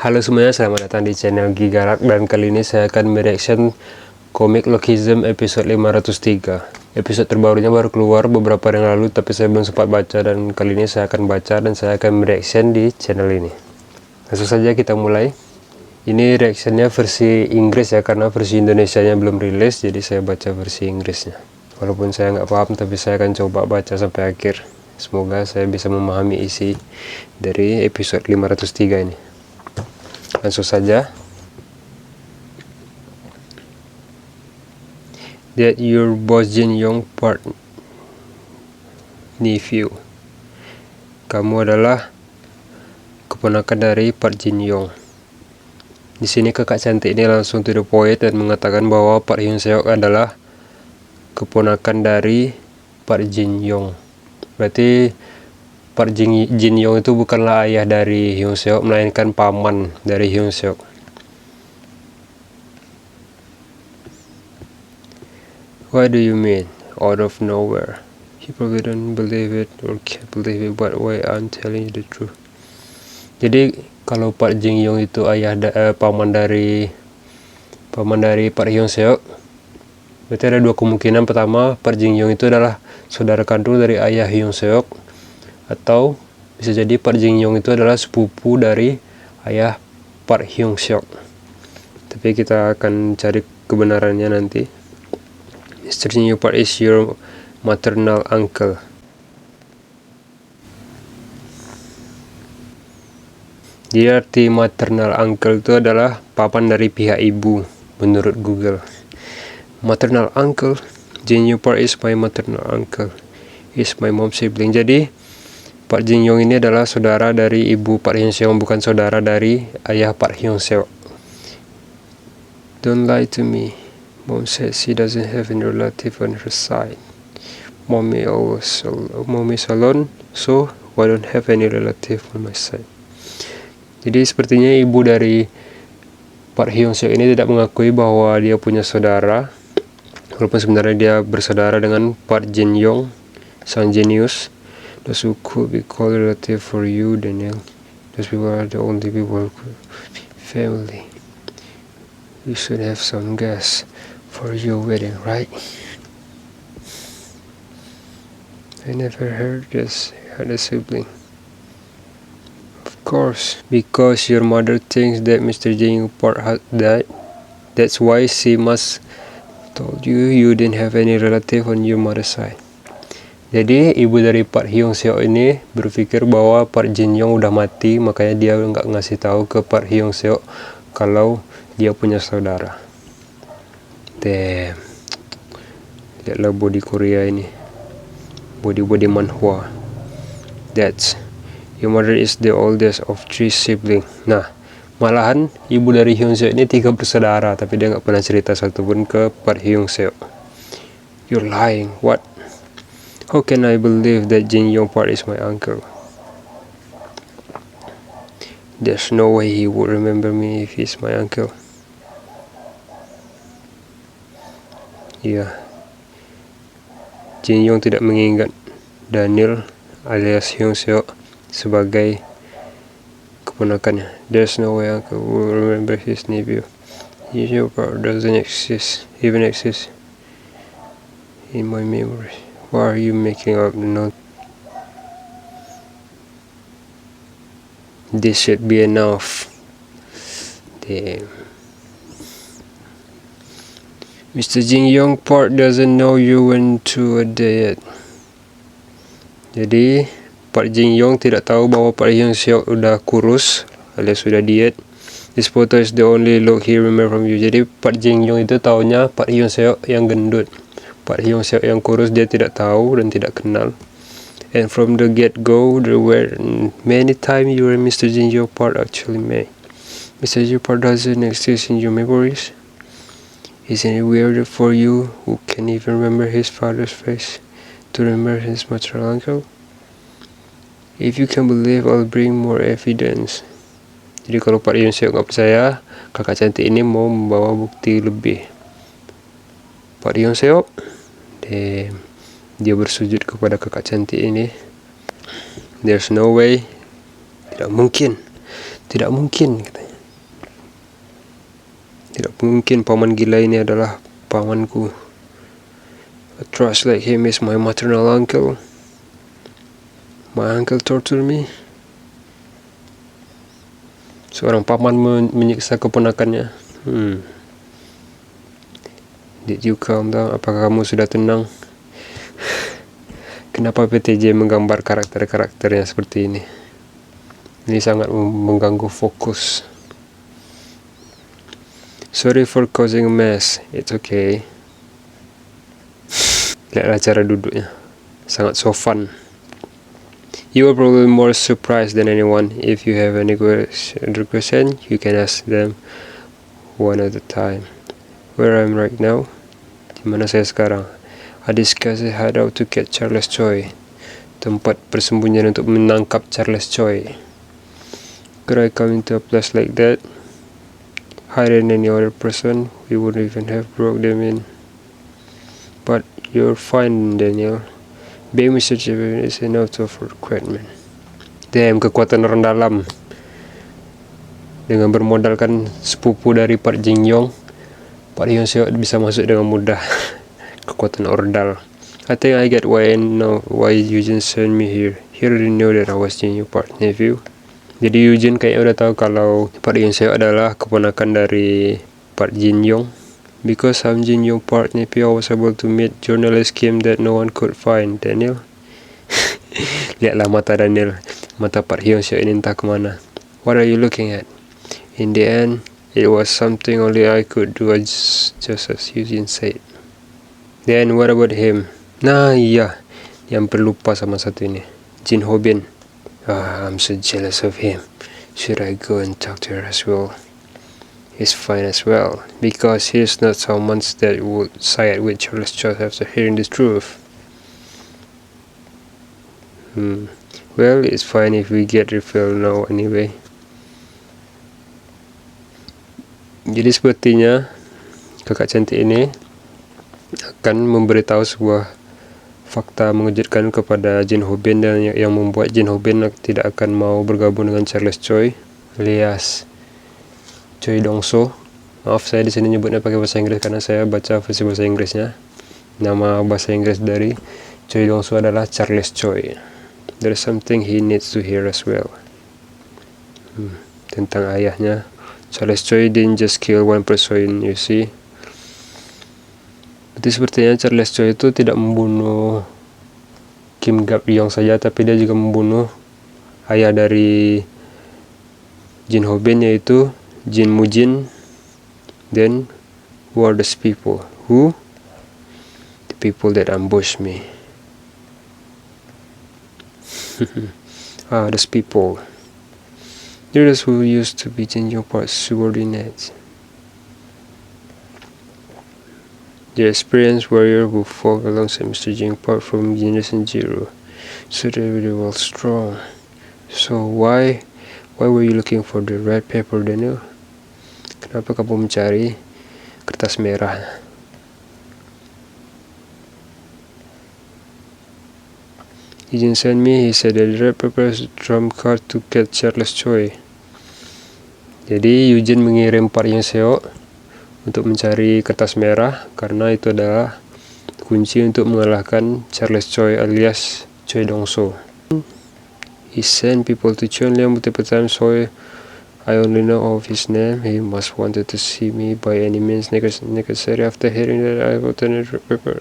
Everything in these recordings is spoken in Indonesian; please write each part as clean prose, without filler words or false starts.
Halo semuanya, selamat datang di channel Gigarak, dan kali ini saya akan mereaction komik Lookism episode 503. Episode terbarunya baru keluar beberapa hari yang lalu, tapi saya belum sempat baca, dan kali ini saya akan baca dan saya akan mereaction di channel ini. Langsung saja kita mulai. Ini reactionnya versi Inggris ya, karena versi Indonesianya belum rilis, jadi saya baca versi Inggrisnya. Walaupun saya nggak paham, tapi saya akan coba baca sampai akhir. Semoga saya bisa memahami isi dari episode 503 ini. Langsung saja. That your boss Jin Yong part nephew. Kamu adalah keponakan dari Park Jin Yong. Di sini kakak cantik ini langsung to the point dan mengatakan bahwa Park Hyun Seok adalah keponakan dari Park Jin Yong. Berarti Park Jin Yong itu bukanlah ayah dari Hyun Seok, melainkan paman dari Hyun Seok. What do you mean? Out of nowhere. He probably don't believe it or can't believe it, but why I'm telling you the truth. Jadi kalau Park Jin Yong itu paman dari Park Hyun Seok, berarti ada dua kemungkinan. Pertama, Park Jin Yong itu adalah saudara kandung dari ayah Hyun Seok, atau bisa jadi Park Jin Yong itu adalah sepupu dari ayah Park Hyun Seok. Tapi kita akan cari kebenarannya nanti. Mr. Jin Yong Park is your maternal uncle. Jadi arti maternal uncle itu adalah paman dari pihak ibu menurut Google. Maternal uncle, Jin Yong Park is my maternal uncle, is my mom's sibling. Jadi Park Jin Yong ini adalah saudara dari ibu Park Hyun Seok, bukan saudara dari ayah Park Hyun Seok. Don't lie to me. Mom says she doesn't have any relative on her side. Mommy is alone, so I don't have any relative on my side. Jadi sepertinya ibu dari Park Hyun Seok ini tidak mengakui bahwa dia punya saudara, walaupun sebenarnya dia bersaudara dengan Park Jin Yong, sang jenius. Those who could be called relative for you, Daniel. Those people are the only people who could be family. You should have some guests for your wedding, right? I never heard this had a sibling. Of course, because your mother thinks that Mr. Jin Park had died. That's why she must told you didn't have any relative on your mother's side. Jadi ibu dari Park Hyun Seok ini berpikir bahwa Park Jin Yong udah mati, makanya dia nggak ngasih tahu ke Park Hyun Seok kalau dia punya saudara. Damn. Lihatlah body Korea ini, body manhwa. That's your mother is the oldest of 3 siblings. Nah, malahan ibu dari Hyun Seok ini 3 bersaudara, tapi dia nggak pernah cerita satupun ke Park Hyun Seok. You're lying. What? How can I believe that Jin Yong Park is my uncle? There's no way he would remember me if he's my uncle. Ya, Jin Yong tidak mengingat Daniel alias Hyun Seok sebagai keponakannya. There's no way uncle will remember his nephew. Jin Yong Park doesn't even exist in my memory. Why are you making up the note? This should be enough. Damn. Mr. Jin Yong Park doesn't know you went to a diet. Jadi Park Jin Yong tidak tahu bahwa Park Hyun Seok udah kurus alias sudah diet. This photo is the only look he remember from you. Jadi Park Jin Yong itu taunya Park Hyun Seok yang gendut. Park Hyun Seok yang kurus dia tidak tahu dan tidak kenal. And from the get-go, there were many times you and Mr. Jin Yong Park actually met. Mr. Jin Yong Park doesn't exist in your memories. Isn't it weird for you, who can't even remember his father's face, to remember his maternal uncle? If you can believe, I'll bring more evidence. Jadi kalau Park Hyun Seok nggak percaya, kakak cantik ini mau membawa bukti lebih. Park Hyun Seok, dia bersujud kepada kakak cantik ini. There's no way, tidak mungkin katanya. Tidak mungkin paman gila ini adalah pamanku. A trash like him is my maternal uncle. My uncle tortured me. Seorang paman menyiksa keponakannya. Did you calm down? Apakah kamu sudah tenang? Kenapa PTJ menggambar karakter-karakternya seperti ini? Ini sangat mengganggu fokus. Sorry for causing a mess. It's okay. Lihatlah cara duduknya. Sangat sopan. You are probably more surprised than anyone. If you have any question, you can ask them one at a time. Where I'm right now? Di mana saya sekarang? I discussed a hideout to catch Charles Choi. Tempat persembunyian untuk menangkap Charles Choi. Could I come into a place like that? Higher than any other person, we wouldn't even have broke them in. But you're fine, Daniel. Being Mr. Chevron is enough to offer requirement. Damn, kekuatan orang dalam. Dengan bermodalkan sepupu dari Park Jin Young, Park Hyun Seok bisa masuk dengan mudah. Kekuatan ordal. I think I get why Eugene sent me here. He already knew that I was Jin Young Park nephew. Jadi Eugene kayaknya udah tahu kalau Park Hyun Seok adalah keponakan dari Park Jin Young. Because I'm Jin Young Park nephew, I was able to meet journalist Kim that no one could find. Daniel. Lihatlah mata Daniel. Mata Park Hyun Seok ini entah kemana. What are you looking at? In the end, it was something only I could do, just as Eugene said. Then what about him? Nah iya, yang perlupa sama satu ini, Jin Ho Bin. I'm so jealous of him. Should I go and talk to her as well? He's fine as well, because he's not someone that would side with Charles Choi after hearing the truth. Well, it's fine if we get refill now anyway. Jadi sepertinya kakak cantik ini akan memberitahu sebuah fakta mengejutkan kepada Jin Ho Bin, dan yang membuat Jin Ho Bin tidak akan mau bergabung dengan Charles Choi alias Choi Dong-so. Maaf, saya di sini nyebutnya pakai bahasa Inggris karena saya baca versi bahasa Inggrisnya. Nama bahasa Inggris dari Choi Dong-so adalah Charles Choi. There's something he needs to hear as well. Tentang ayahnya. Charles Choi didn't just kill one person, you see. Berarti sepertinya Charles Choi itu tidak membunuh Kim Gap Yong saja, tapi dia juga membunuh ayah dari Jin Ho Bin, yaitu Jin Moo Jin. Then who are those people? Who? The people that ambushed me. Those people. They're those who used to be Jin Young Park's subordinates. The experienced warrior who fought alongside Mr. Jin Park from Generation Zero. So they're really well strong. So why were you looking for the red paper, Daniel? Kenapa kamu mencari kertas merah? He didn't send me. He said that the red paper is a trump card to get Charles Choi. Jadi Eugene mengirim Park Hyun Seok untuk mencari kertas merah karena itu adalah kunci untuk mengalahkan Charles Choi alias Choi Dong-so. He sent people to Chunliang multiple times, so I only know of his name. He must wanted to see me by any means necessary after hearing that I wrote a paper.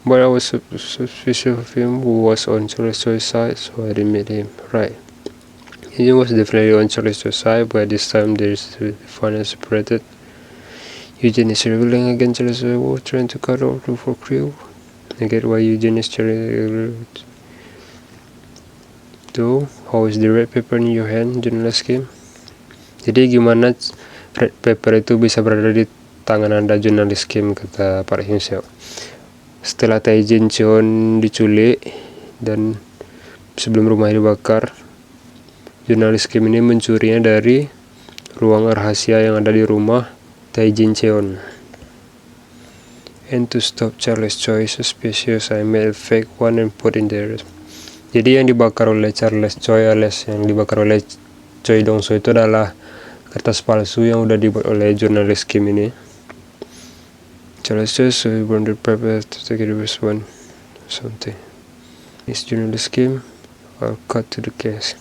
But I was suspicious of him who was on Charles Choi's side, so I didn't meet him. Right. He was definitely on Charles Choi's side, but this time there is the finance separated. Eugene is rebelling against Charles Choi, trying to cut off the for crew. I get why Eugene is trying to. How is the red paper in your hand, journalist Kim? Jadi gimana red paper itu bisa berada di tangan Anda, jurnalis Kim, kata Park Hyun Seok. Setelah Tae Jin Cheon diculik dan sebelum rumahnya dibakar, jurnalis Kim ini mencurinya dari ruang rahasia yang ada di rumah Tae Jin Cheon. And to stop Charles Choi suspicious, I made a fake one and put in there. Jadi yang dibakar oleh Charles Choi alias yang dibakar oleh Choi Dong-so itu adalah kertas palsu yang udah dibuat oleh jurnalis Kim ini. Charles Choi, so he wanted paper to take it with one something. This journalist Kim, I'll cut to the case.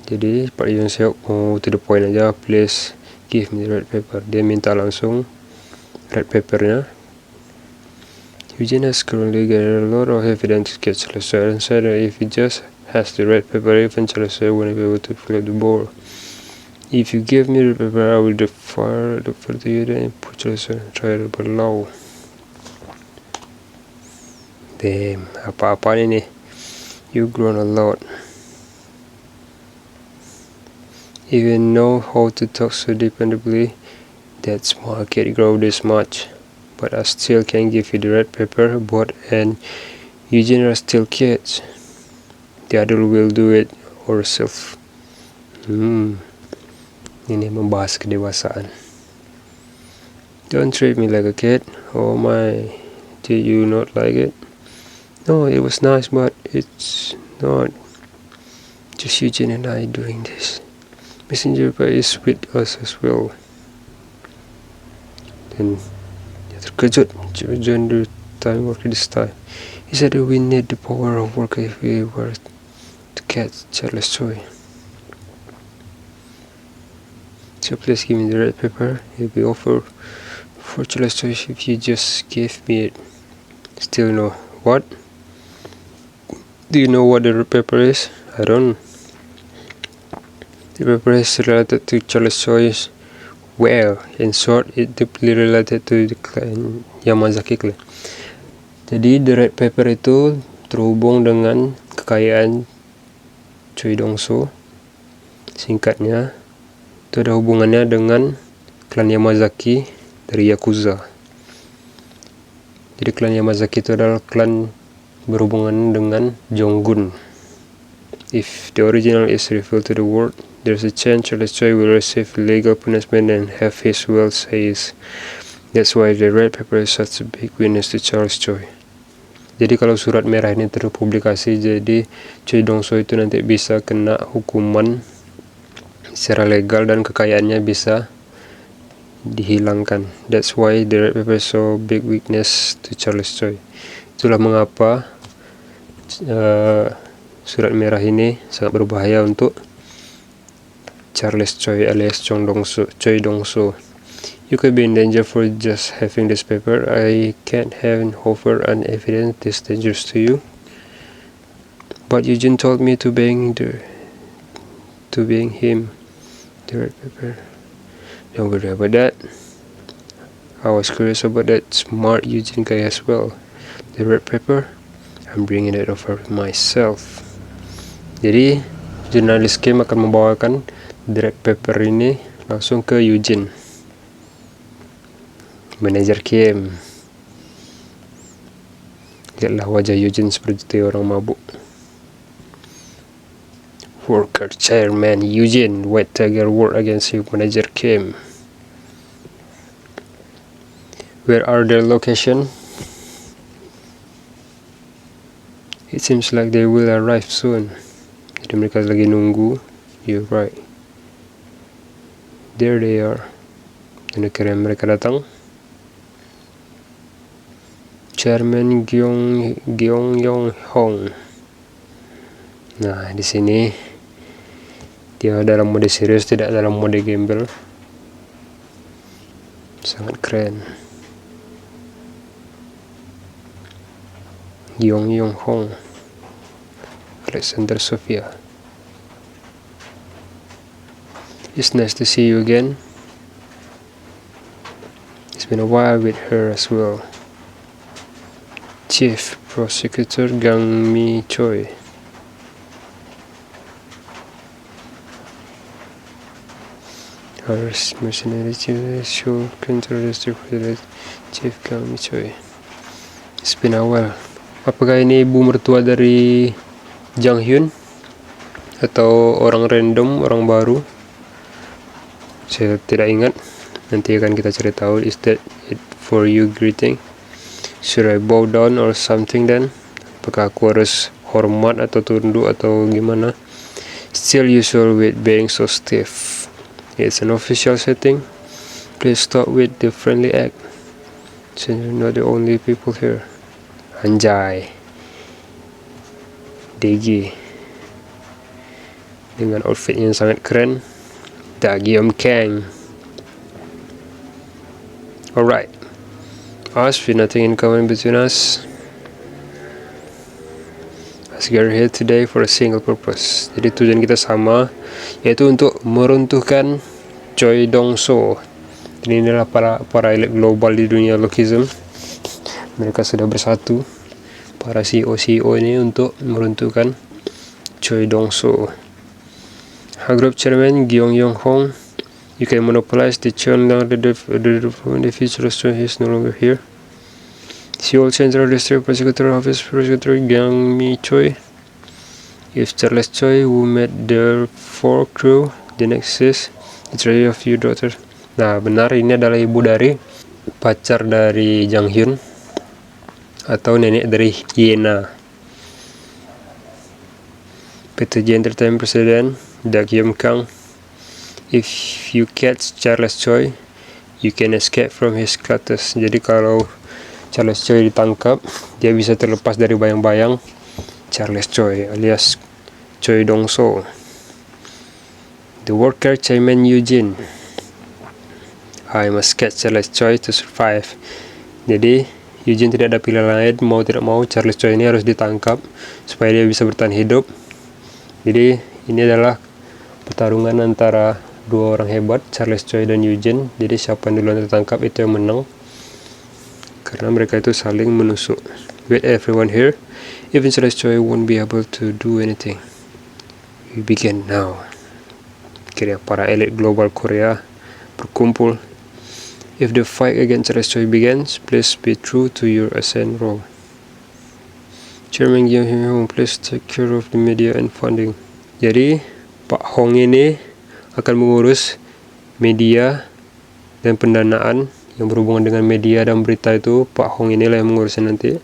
Jadi Pak Yoon Seok mau to the point aja, please give me the red paper. Dia minta langsung red papernya. Eugene has currently gathered a lot of evidence to get Charles Choi and said that if he just has the red paper, even Charles Choi won't be able to fill the ball. If you give me the paper, I will defer to you then put Charles Choi and try it below. Damn, apa-apaan ini? You've grown a lot. Even know how to talk so dependably. That small kid grow this much. But I still can't give you the red paper. Bot and Eugene are still kids. The adult will do it herself. Ini membahas kedewasaan. Don't treat me like a kid. Oh my, did you not like it? No, it was nice, but it's not just Eugene and I doing this. Messenger is with us as well. Dan dia terkejut. John do time work this time. He said that we need the power of work if we were to catch Charles Choi. So please give me the red paper. It'll be offered for Charles Choi if you just give me it. Still no. What? Do you know what the red paper is? I don't. The paper is related to Charles Choi's well. In short, it deeply related to the clan Yamazaki clan. Jadi the red paper itu terhubung dengan kekayaan Choi Dong-soo. Singkatnya, itu ada hubungannya dengan klan Yamazaki dari Yakuza. Jadi klan Yamazaki itu adalah klan berhubungan dengan Jong-gun. If the original is revealed to the world, there's a chance Charles Choi will receive legal punishment and have his will seized. That's why the red paper is such a big witness to Charles Choi. Jadi kalau surat merah ini terpublikasi, jadi Choi Dong-soo itu nanti bisa kena hukuman secara legal dan kekayaannya bisa dihilangkan. That's why the red paper is so big witness to Charles Choi. Itulah mengapa surat merah ini sangat berbahaya untuk Charles Choi alias Choi Dong-soo. You could be in danger for just having this paper. I can't have offer an evidence this dangerous to you. But Eugene told me to bring him the red paper. Don't worry about that. I was curious about that smart Eugene guy as well. The red paper, I'm bringing it over myself. Jadi jurnalis Kim akan membawakan the red paper ini langsung ke Eugene, manajer Kim. Lihatlah wajah Eugene seperti orang mabuk. Worker chairman Eugene, White Tiger work against you, manager Kim. Where are their location? It seems like they will arrive soon. Jadi mereka lagi nunggu. You're right. There they are. Dan akhirnya mereka datang. Chairman Gyeong Yong Hong. Nah, di sini dia dalam mode serius, tidak dalam mode gembel. Sangat keren. Gyeong Yong Hong, Alexander Sofia. It's nice to see you again. It's been a while with her as well. Chief Prosecutor Gang Mi Choi. Our mercenary chief should control the Chief Gang Mi Choi. It's been a while. Apakah ini ibu mertua dari Jang Hyun atau orang random, orang baru? Saya tidak ingat. Nanti akan kita cari tahu. Is that it for you greeting? Should I bow down or something then? Apakah aku harus hormat atau tunduk atau gimana? Still usual with being so stiff. It's an official setting. Please stop with the friendly act. Since you're not the only people here. Anjay. DG. Dengan outfit yang sangat keren. Dagiom Kang. Alright. Us with nothing in common between us. Let's get here today for a single purpose. Jadi tujuan kita sama, yaitu untuk meruntuhkan Choi Dong-so. Dan inilah para elit global di dunia Lookism. Mereka sudah bersatu, para CEO ini, untuk meruntuhkan Choi Dong-so. Group Chairman Gyong Yong-hong, you can monopolize the Cheonlang the future restaurant is no longer here. Seoul Central District Prosecutor Office Prosecutor Gang Mi Choi. If Charles Choi, who met the four crew, the next is it's really of your daughter. Nah, benar, ini adalah ibu dari pacar dari Jang Hyun atau nenek dari Yena. PTJ Entertainment President Dak Yum Kang. If you catch Charles Choi, you can escape from his clutches. Jadi kalau Charles Choi ditangkap, dia bisa terlepas dari bayang-bayang Charles Choi alias Choi Dong-so. The worker Chairman Eugene. I must catch Charles Choi to survive. Jadi Eugene tidak ada pilihan lain, mau tidak mau Charles Choi ini harus ditangkap supaya dia bisa bertahan hidup. Jadi ini adalah pertarungan antara dua orang hebat, Charles Choi dan Eugene. Jadi siapa yang duluan tertangkap itu yang menang, karena mereka itu saling menusuk. With everyone here, even Charles Choi won't be able to do anything. We begin now. Kira para elit global Korea berkumpul. If the fight against Charles Choi begins, please be true to your assigned role. Chairman Gyung Hong, please take care of the media and funding. Jadi Pak Hong ini akan mengurus media dan pendanaan yang berhubungan dengan media dan berita. Itu Pak Hong inilah yang mengurusnya nanti.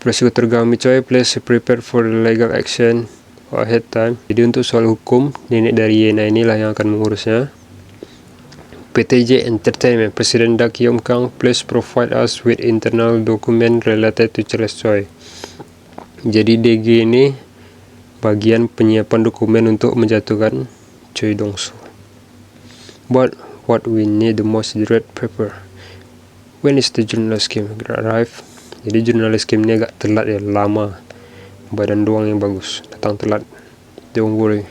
Prosecutor Gang Mi Choi, please prepare for the legal action ahead time. Jadi untuk soal hukum, nenek dari Yena inilah yang akan mengurusnya. PTJ Entertainment President Dak Yum Kang, please provide us with internal document related to Charles Choi. Jadi DG ini bagian penyiapan dokumen untuk menjatuhkan Choi Dong-so. But what we need the most is the red paper. When is the journalist scheme arrive? Jadi jurnalis scheme ini agak telat ya, lama. Badan doang yang bagus, datang telat. Don't worry.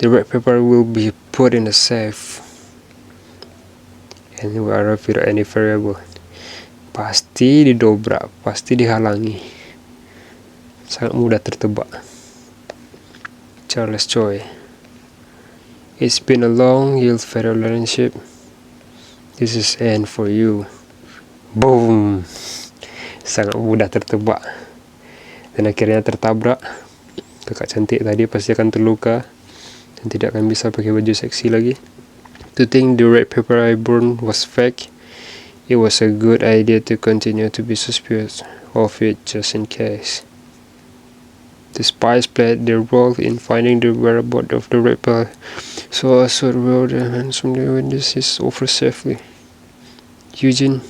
The red paper will be put in a safe. And will arrive without any variable. Pasti didobrak, pasti dihalangi. Sangat mudah tertebak. Charles Choi. It's been a long year of relationship. This is end for you. Boom. Sangat mudah tertebak. Dan akhirnya tertabrak. Kakak cantik tadi pasti akan terluka dan tidak akan bisa pakai baju seksi lagi. To think the red paper I burned was fake, it was a good idea to continue to be suspicious of it just in case. The spies played their role in finding the whereabouts of the red paper, so I should roll them handsomely when this is over safely. Eugene.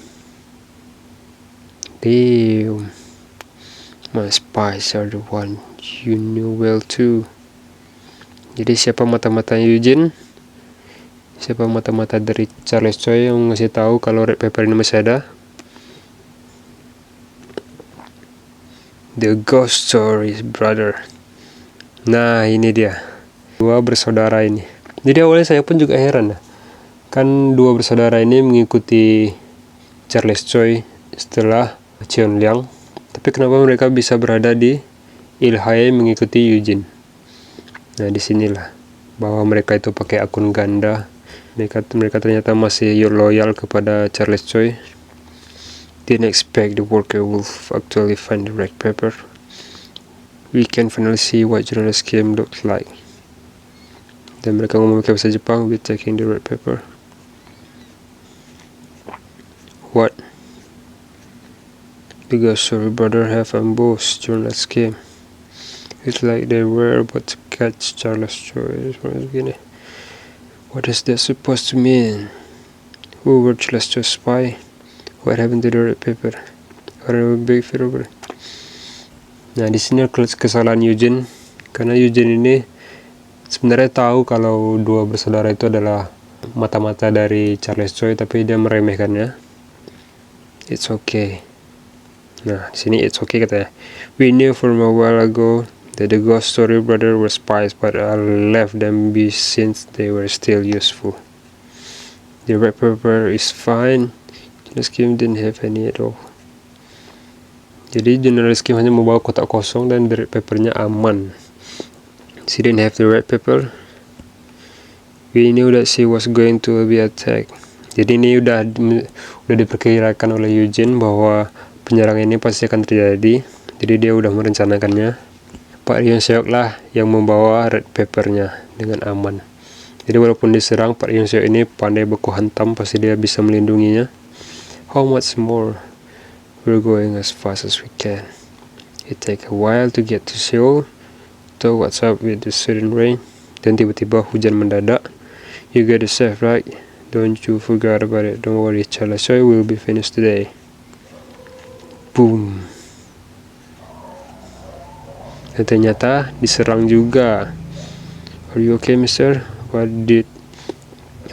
Damn. My spies are the one you knew well too. Jadi siapa mata-matanya Eugene? Siapa mata-mata dari Charles Choi yang ngasih tahu kalau red paper ini masih ada? The ghost stories, brother. Nah, ini dia. Dua bersaudara ini. Jadi awalnya saya pun juga heran. Kan dua bersaudara ini mengikuti Charles Choi setelah Cheon Liang. Tapi kenapa mereka bisa berada di Ilhae mengikuti Eugene? Nah, disinilah bahwa mereka itu pakai akun ganda. Mereka ternyata masih loyal kepada Charles Choi. Didn't expect the worker will actually find the red paper. We can finally see what journalist scheme looks like. Dan mereka ngomong pakai bahasa Jepang, we're taking the red paper. What? Because sorry brother have ambushed journalist scheme. It's like they were about to catch Charles Choi. Begini. What is that supposed to mean? Who were Celestial spy? What happened to the red paper? Or a big fever? Nah, di sini kesalahan Eugene, karena Eugene ini sebenarnya tahu kalau dua bersaudara itu adalah mata-mata dari Charles Choi, tapi dia meremehkannya. It's okay. Nah, di sini it's okay katanya. We knew from a while ago that the ghost story brother were spies, but I left them be since they were still useful. The red paper is fine. Jonas Kim didn't have any at all. Jadi Jonas Kim hanya membawa kotak kosong dan the red papernya aman. She didn't have the red paper. We knew that she was going to be attacked. Jadi ini udah diperkirakan oleh Eugene bahwa penyerangan ini pasti akan terjadi. Jadi dia udah merencanakannya. Pak Ryun Seok lah yang membawa red papernya dengan aman. Jadi walaupun diserang, Pak Ryun Seok ini pandai baku hantam, pasti dia bisa melindunginya. How much more? We're going as fast as we can. It take a while to get to Seoul. So what's up with the sudden rain? Dan tiba-tiba hujan mendadak. You get it safe, right? Don't you forget about it. Don't worry, Charles Choi will be finished today. Boom. Dan ternyata diserang juga. Are you okay, mister? Why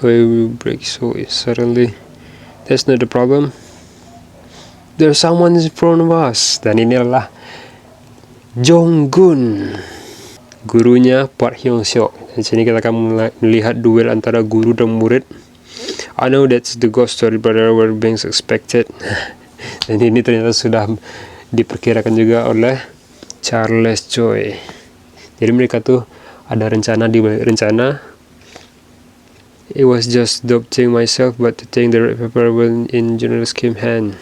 you break so suddenly? That's not the problem. There's someone in front of us. Dan inilah Jong-gun, gurunya Park Hyung Seok. Di sini kita akan melihat duel antara guru dan murid. I know that's the ghost story brother were being expected. Dan ini ternyata sudah diperkirakan juga oleh Charles Choi. Jadi mereka tuh ada rencana di balik rencana. It was just doubting myself, but to think the red paper was in Jonas Kim's hand.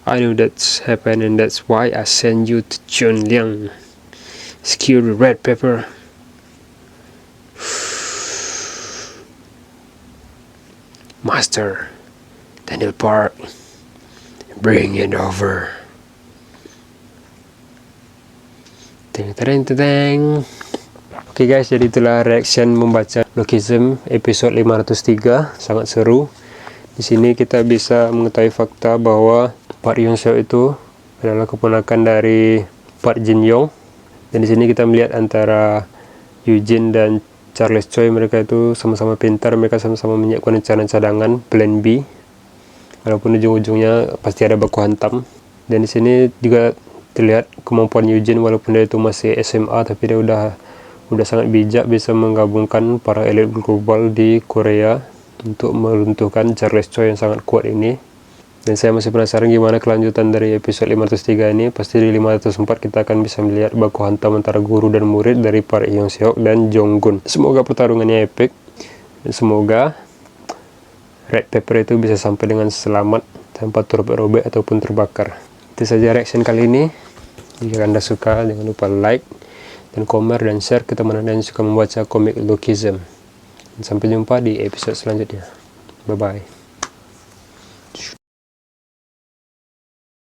I knew that's happened, and that's why I sent you to Chun Liang. Secure the red paper. Master Daniel Park, bring it over. Teng. Oke guys, jadi itulah reaction membaca Lookism episode 503, sangat seru. Di sini kita bisa mengetahui fakta bahwa Park Hyung Seok itu adalah keponakan dari Park Jin Yong. Dan di sini kita melihat antara Eugene dan Charles Choi, mereka itu sama-sama pintar, mereka sama-sama menyiapkan rencana cadangan plan B. Walaupun ujung-ujungnya pasti ada baku hantam. Dan di sini juga terlihat kemampuan Eugene, walaupun dia itu masih SMA, tapi dia udah sangat bijak, bisa menggabungkan para elit global di Korea untuk meruntuhkan Charles Choi yang sangat kuat ini. Dan saya masih penasaran gimana kelanjutan dari episode 503 ini. Pasti di 504 kita akan bisa melihat baku hantam antara guru dan murid dari Park Hyung Seok dan Jong-gun. Semoga pertarungannya epic. Dan semoga red paper itu bisa sampai dengan selamat tanpa terobek-robek ataupun terbakar. Itu saja reaction kali ini. Jika Anda suka, jangan lupa like dan komen dan share ke teman Anda yang suka membaca komik Lookism. Dan sampai jumpa di episode selanjutnya. Bye-bye.